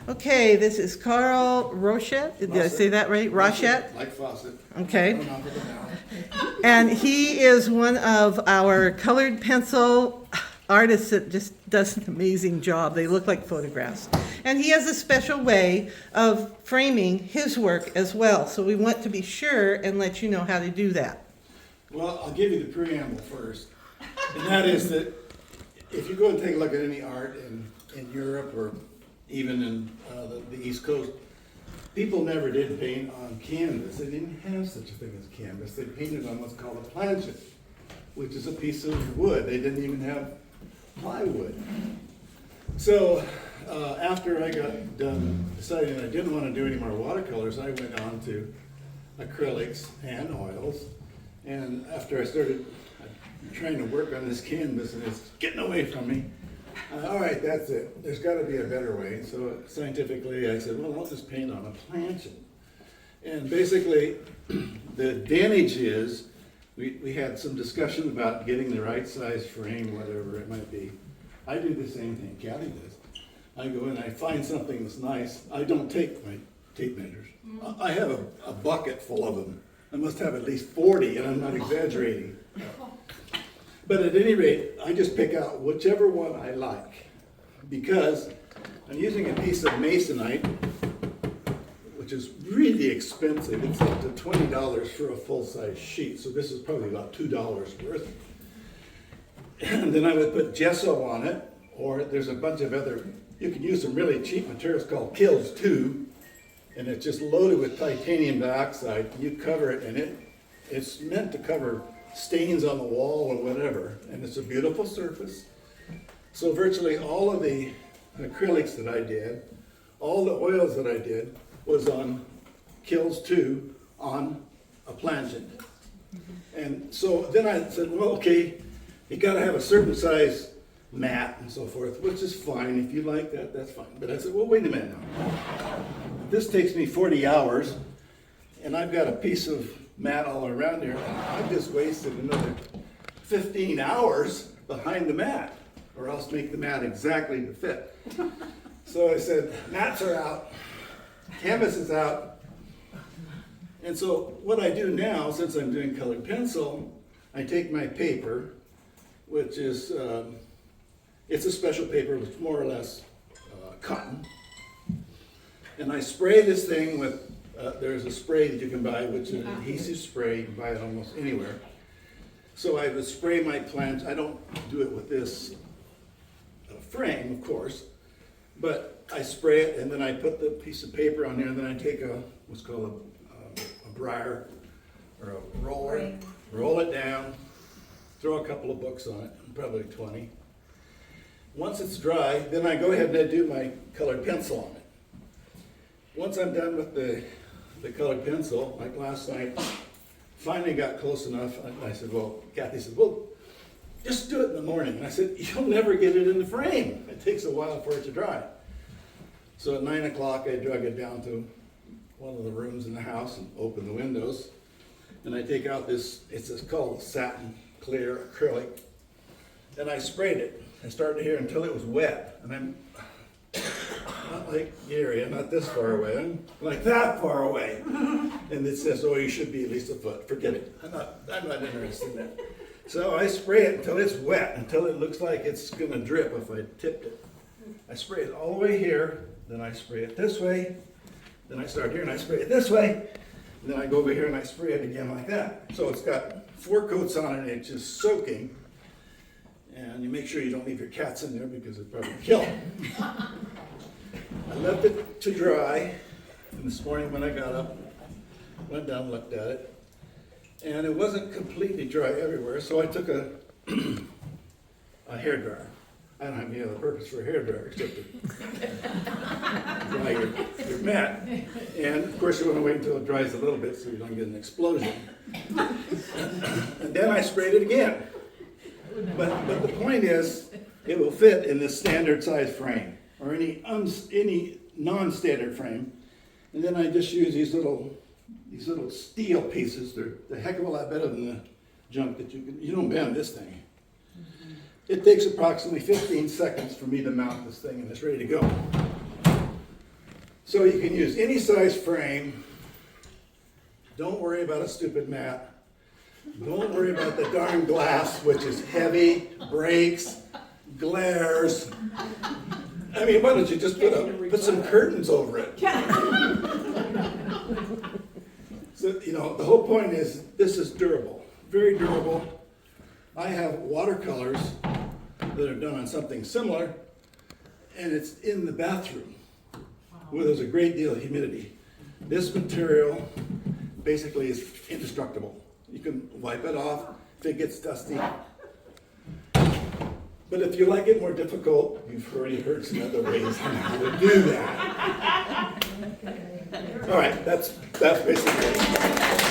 Okay, this is Karl Rousett. Did I say that right? Rousett? Like faucet. Okay. And he is one of our colored pencil artists that just does an amazing job. They look like photographs. And he has a special way of framing his work as well. So we want to be sure and let you know how to do that. Well, I'll give you the preamble first. And that is that if you go and take a look at any art in Europe or even in the East Coast, people never did paint on canvas. They didn't have such a thing as canvas. They painted on what's called a planchet, which is a piece of wood. They didn't even have plywood. So after I got done deciding I didn't want to do any more watercolors, I went on to acrylics and oils. And after I started trying to work on this canvas and it's getting away from me, all right, that's it. There's got to be a better way. So scientifically, I said, well, I'll just paint on a planchet. And basically, the advantage is we had some discussion about getting the right size frame, whatever it might be. I do the same thing Kathy does. I go in, I find something that's nice. I don't take my tape measures. I have a bucket full of them. I must have at least 40, and I'm not exaggerating. But at any rate, I just pick out whichever one I like, because I'm using a piece of masonite, which is really expensive. It's up to $20 for a full-size sheet, so this is probably about $2 worth. And then I would put gesso on it, or there's a bunch of other, you can use some really cheap materials called Kills 2, and it's just loaded with titanium dioxide. You cover it, and it's meant to cover stains on the wall or whatever, and it's a beautiful surface. So virtually all of the acrylics that I did, all the oils that I did, was on Kills 2 on a planchet. And so then I said, well, okay, you gotta have a certain size mat and so forth, which is fine. If you like that, that's fine. But I said, well, wait a minute now. This takes me 40 hours, and I've got a piece of mat all around here, and I've just wasted another 15 hours behind the mat, or else make the mat exactly to fit. So I said, mats are out, canvas is out, and so what I do now, since I'm doing colored pencil, I take my paper, which is, it's a special paper, it's more or less cotton, and I spray this thing with there's a spray that you can buy, which is an adhesive spray. You can buy it almost anywhere. So I would spray my plant. I don't do it with this frame, of course, but I spray it, and then I put the piece of paper on there, and then I take what's called a briar or a roller, roll it down, throw a couple of books on it, probably 20. Once it's dry, then I go ahead and I do my colored pencil on it. Once I'm done with the colored pencil, like last night, finally got close enough. I said, well, Kathy said, well, just do it in the morning. And I said, you'll never get it in the frame. It takes a while for it to dry. So at 9 o'clock, I drug it down to one of the rooms in the house and open the windows. And I take out this, it's called satin clear acrylic. And I sprayed it. I started here until it was wet. And I'm not like Gary, I'm not this far away, I'm like that far away. And it says, oh, you should be at least a foot. Forget it. I'm not interested in that. So I spray it until it's wet, until it looks like it's gonna drip if I tipped it. I spray it all the way here, then I spray it this way, then I start here and I spray it this way, and then I go over here and I spray it again like that. So it's got 4 coats on it and it's just soaking. And you make sure you don't leave your cats in there because it'd probably kill them. I left it to dry, and this morning when I got up, went down, looked at it, and it wasn't completely dry everywhere, so I took a hairdryer. I don't have any other purpose for a hairdryer except to dry your mat. And of course you want to wait until it dries a little bit so you don't get an explosion. And then I sprayed it again. But the point is, it will fit in this standard size frame or any non-standard frame. And then I just use these little steel pieces. They're a heck of a lot better than the junk that you don't bend this thing. It takes approximately 15 seconds for me to mount this thing and it's ready to go. So you can use any size frame. Don't worry about a stupid mat. Don't worry about the darn glass, which is heavy, breaks, glares. I mean, why don't you just put some curtains over it? So, you know, the whole point is this is durable, very durable. I have watercolors that are done on something similar, and it's in the bathroom where there's a great deal of humidity. This material basically is indestructible. You can wipe it off if it gets dusty. But if you like it more difficult, you've already heard some other ways on how to do that. All right, that's basically it.